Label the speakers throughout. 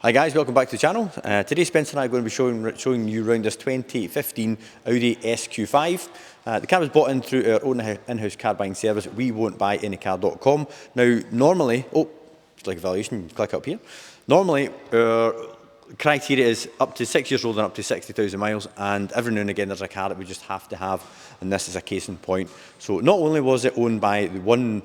Speaker 1: Hi guys, welcome back to the channel. Today Spencer and I are going to be showing you around this 2015 Audi SQ5. The car was bought in through our own in-house car buying service, wewon'tbuyanycar.com. Now normally, it's like evaluation, you click up here. Normally our criteria is up to 6 years old and up to 60,000 miles, and every now and again there's a car that we just have to have, and this is a case in point. So not only was it owned by the one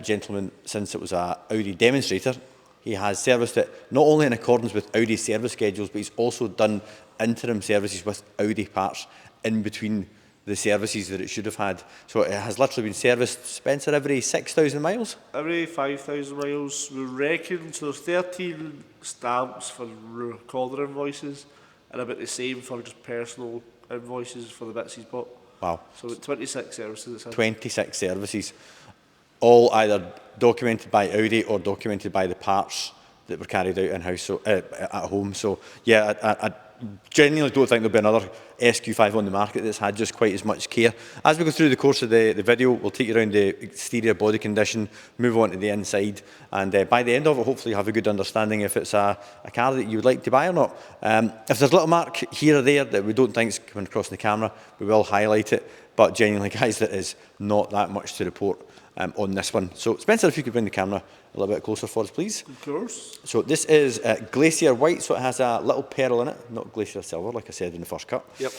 Speaker 1: gentleman since it was a Audi demonstrator, he has serviced it not only in accordance with Audi service schedules, but he's also done interim services with Audi parts in between the services that it should have had. So it has literally been serviced, Spencer, every 6,000 miles?
Speaker 2: Every 5,000 miles, we reckon. So there's 13 stamps for recorder invoices and about the same for just personal invoices for the bits he's bought.
Speaker 1: Wow.
Speaker 2: So 26 services it's had.
Speaker 1: 26 services, all either documented by Audi or documented by the parts that were carried out in-house, so at home. So yeah, I genuinely don't think there'll be another SQ5 on the market that's had just quite as much care. As we go through the course of the video, we'll take you around the exterior body condition, move on to the inside, and by the end of it, hopefully you have a good understanding if it's a car that you would like to buy or not. If there's a little mark here or there that we don't think is coming across the camera, we will highlight it, but genuinely guys, there is not that much to report on this one. So Spencer, if you could bring the camera a little bit closer for us, please.
Speaker 2: Of course.
Speaker 1: So this is Glacier White, so it has a little pearl in it, not Glacier Silver, like I said in the first cut.
Speaker 2: Yep.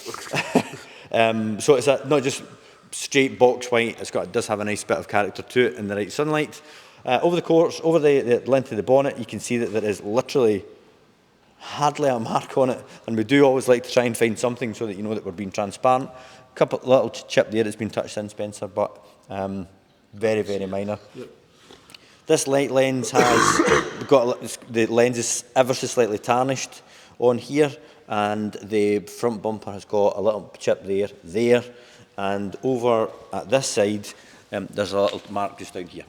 Speaker 1: So it's not just straight box white, it does have a nice bit of character to it in the right sunlight. Over the length of the bonnet, you can see that there is literally hardly a mark on it, and we do always like to try and find something so that you know that we're being transparent. A couple little chip there that's been touched in, Spencer, but very, very minor. Yep. This light lens has the lens is ever so slightly tarnished on here, and the front bumper has got a little chip there, and over at this side there's a little mark just down here.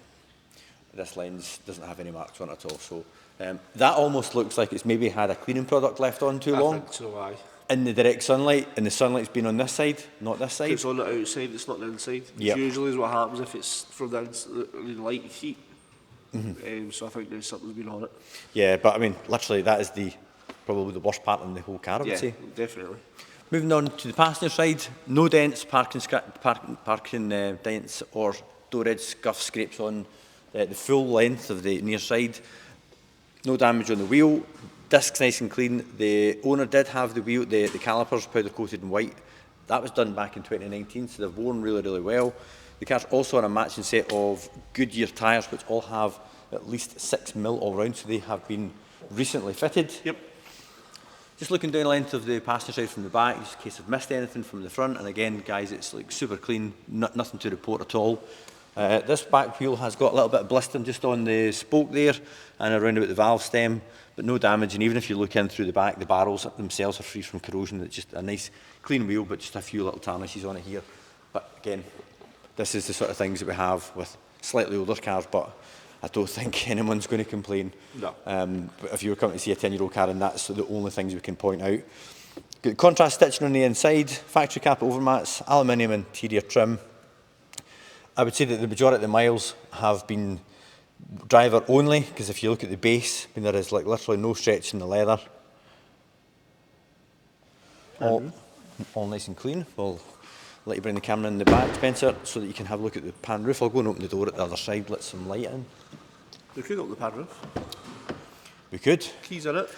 Speaker 1: This lens doesn't have any marks on it at all, so that almost looks like it's maybe had a cleaning product left on too long.
Speaker 2: I think so, aye.
Speaker 1: In the direct sunlight, and the sunlight's been on this side, not this side.
Speaker 2: It's on the outside, it's not the inside.
Speaker 1: Yep.
Speaker 2: Usually is what happens if it's from the light heat. So I think there's something's been on it.
Speaker 1: Yeah, but I mean, literally that is probably the worst part in the whole car, I would say.
Speaker 2: Yeah, definitely. Moving
Speaker 1: on to the passenger side, no dents, parking dents or door edge scuff scrapes on the full length of the near side. No damage on the wheel. Discs nice and clean. The owner did have the wheel, the calipers powder coated in white. That was done back in 2019, so they've worn really, really well. The car's also on a matching set of Goodyear tyres, which all have at least 6mm all round, so they have been recently fitted.
Speaker 2: Yep.
Speaker 1: Just looking down the length of the passenger side from the back, just in case I've missed anything from the front, and again, guys, it's like super clean, nothing to report at all. This back wheel has got a little bit of blistering just on the spoke there and around about the valve stem, but no damage, and even if you look in through the back, the barrels themselves are free from corrosion. It's just a nice clean wheel, but just a few little tarnishes on it here. But again, this is the sort of things that we have with slightly older cars, but I don't think anyone's going to complain.
Speaker 2: No.
Speaker 1: But if you were coming to see a 10-year-old car, and that's the only things we can point out. Got contrast stitching on the inside, factory cap overmats, aluminium interior trim. I would say that the majority of the miles have been driver only, because if you look at the base, I mean, there is like literally no stretch in the leather. All nice and clean. We'll let you bring the camera in the back, Spencer, so that you can have a look at the pan roof. I'll go and open the door at the other side, let some light in.
Speaker 2: We could open the pan roof.
Speaker 1: We could.
Speaker 2: Keys in it.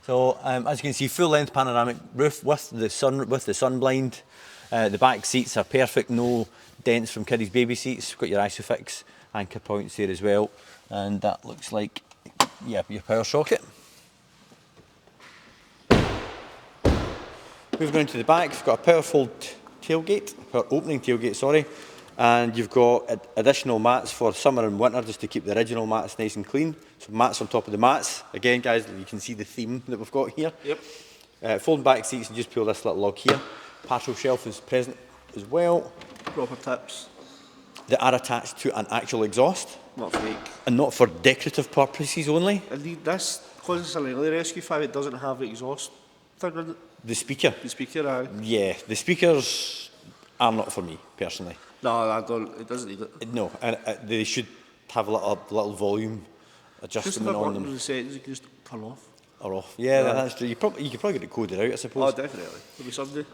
Speaker 1: So as you can see, full length panoramic roof with the sun blind. The back seats are perfect, no dents from kiddies' baby seats. Got your ISOFIX anchor points there as well, and that looks like, yeah, your power socket. Moving on to the back, you've got a power fold tailgate, power opening tailgate, sorry, and you've got additional mats for summer and winter just to keep the original mats nice and clean. So mats on top of the mats. Again, guys, you can see the theme that we've got here.
Speaker 2: Yep.
Speaker 1: Folding back seats, and just pull this little log here. Patrol shelf is present as well.
Speaker 2: Proper tips.
Speaker 1: They are attached to an actual exhaust.
Speaker 2: Not fake.
Speaker 1: And not for decorative purposes only.
Speaker 2: Indeed, this, because it's an earlier SQ5, it doesn't have the exhaust thing in it.
Speaker 1: The speaker?
Speaker 2: The speaker, aye.
Speaker 1: Yeah, the speakers are not for me, personally.
Speaker 2: No, I don't, it doesn't need it.
Speaker 1: No, and they should have a little volume
Speaker 2: Just
Speaker 1: adjustment on them.
Speaker 2: the settings you can just turn off.
Speaker 1: Or off. Yeah, that's true. You could probably get it coded out, I suppose.
Speaker 2: Oh, definitely. It'll be someday.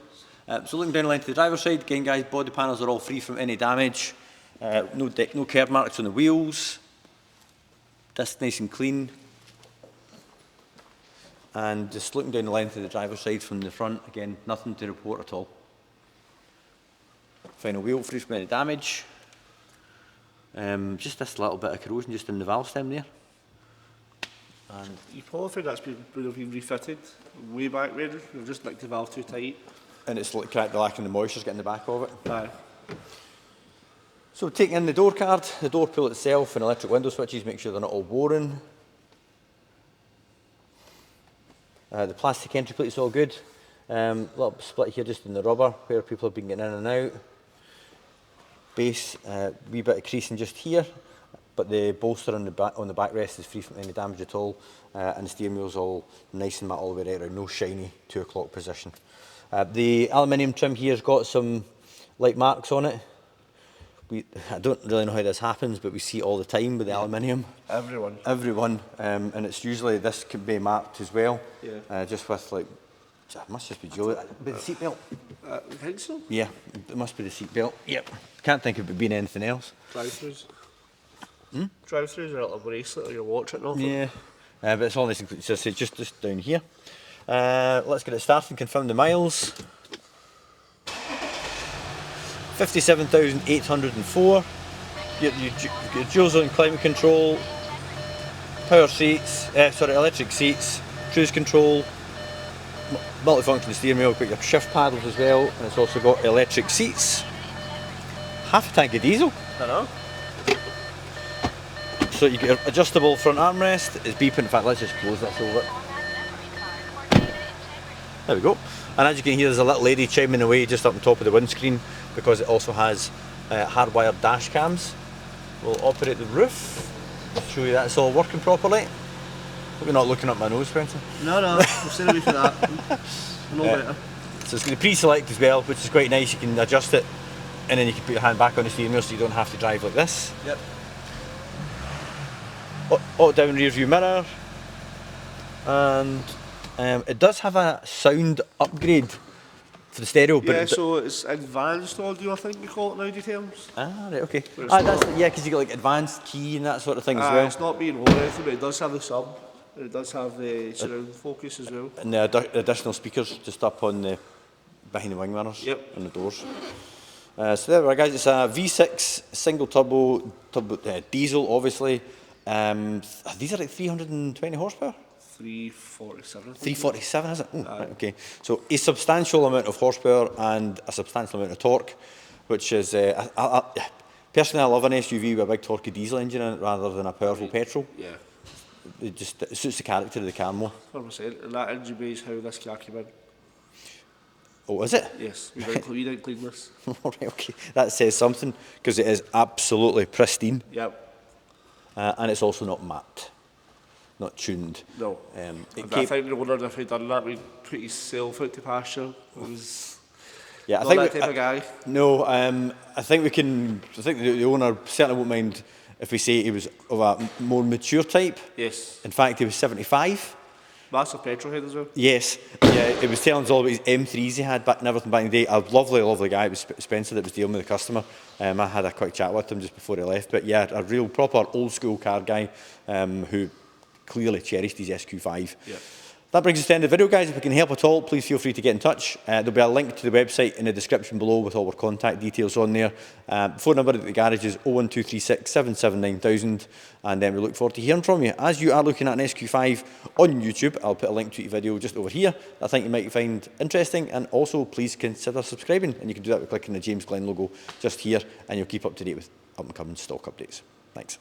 Speaker 1: So looking down the line to the driver's side, again guys, body panels are all free from any damage. No curb marks on the wheels. Disc nice and clean. And just looking down the line to the driver's side from the front, again, nothing to report at all. Final wheel free from any damage. Just this little bit of corrosion just in the valve stem there. And
Speaker 2: you probably think that's would have been refitted way back when. You've just nicked the valve too tight.
Speaker 1: And it's like the lack of the moisture's getting the back of it.
Speaker 2: Aye.
Speaker 1: So taking in the door card, the door pull itself and electric window switches, make sure they're not all boring. The plastic entry plate's all good. Little split here just in the rubber where people have been getting in and out. Base, wee bit of creasing just here, but the bolster on the backrest is free from any damage at all, and the steering wheel's all nice and matte all the way right around, no shiny 2 o'clock position. The aluminium trim here's got some light marks on it. I don't really know how this happens, but we see it all the time with the aluminium. Everyone, and it's usually, this can be marked as well, just with like, it must just be Julia, the seat belt.
Speaker 2: I think so.
Speaker 1: Yeah, it must be the seat belt. Yep. Can't think of it being anything else.
Speaker 2: Drive-throughs. Drive-throughs are a little bracelet or your watch or nothing.
Speaker 1: Yeah, but it's all nice and just down here. Let's get it started and confirm the miles. 57,804. Your dual zone climate control, power seats, electric seats, cruise control, multifunction steering wheel, got your shift paddles as well, and it's also got electric seats. Half a tank of diesel.
Speaker 2: I know.
Speaker 1: So you get your adjustable front armrest, it's beeping, in fact let's just close this over. There we go. And as you can hear, there's a little lady chiming away just up on top of the windscreen because it also has hardwired dash cams. We'll operate the roof, show you that it's all working properly. Hope you're not looking up my nose, Spencer.
Speaker 2: No, we'll stay away from that. No better.
Speaker 1: So it's going to pre-select as well, which is quite nice. You can adjust it and then you can put your hand back on the steering wheel so you don't have to drive like this.
Speaker 2: Yep.
Speaker 1: Auto down rear view mirror. And it does have a sound upgrade for the stereo.
Speaker 2: Yeah, so it's advanced audio, I think you call it in AUDI terms.
Speaker 1: Ah, right, okay. Because you got like advanced key and that sort of thing as well.
Speaker 2: It's not being over anything, but it does have the sub. It does have the surround focus as well.
Speaker 1: And the additional speakers just up on the behind the wing mirrors.
Speaker 2: Yep.
Speaker 1: On the doors. So there we are, guys. It's a V6 single turbo diesel, obviously. These are like 320 horsepower.
Speaker 2: 347.
Speaker 1: 347, is it? Oh, right, okay. So a substantial amount of horsepower and a substantial amount of torque, which is personally I love an SUV with a big torquey diesel engine in it rather than a powerful petrol.
Speaker 2: Yeah.
Speaker 1: It suits the character of the car more.
Speaker 2: 100%. And that engine bay is how this car came in.
Speaker 1: Oh, is it?
Speaker 2: Yes, we didn't clean this.
Speaker 1: Right, okay. That says something because it is absolutely pristine.
Speaker 2: Yep.
Speaker 1: And it's also not matte. Not tuned.
Speaker 2: No. I think the owner, if he'd done that, we'd put himself out to pasture. It was not that type of guy.
Speaker 1: No, I think the owner certainly won't mind if we say he was of a more mature type.
Speaker 2: Yes.
Speaker 1: In fact, he was 75.
Speaker 2: Massive petrol head as well.
Speaker 1: Yes. Yeah, it was telling us all about his M3s he had back and everything back in the day. A lovely, lovely guy. It was Spencer that was dealing with the customer. I had a quick chat with him just before he left. But yeah, a real proper old school car guy who clearly cherished his SQ5.
Speaker 2: Yeah.
Speaker 1: That brings us to the end of the video, guys. If we can help at all, please feel free to get in touch. There'll be a link to the website in the description below with all our contact details on there. Phone number at the garage is 01236 779 and then we look forward to hearing from you. As you are looking at an SQ5 on YouTube, I'll put a link to your video just over here that I think you might find interesting, and also please consider subscribing, and you can do that by clicking the James Glen logo just here, and you'll keep up to date with up and coming stock updates. Thanks.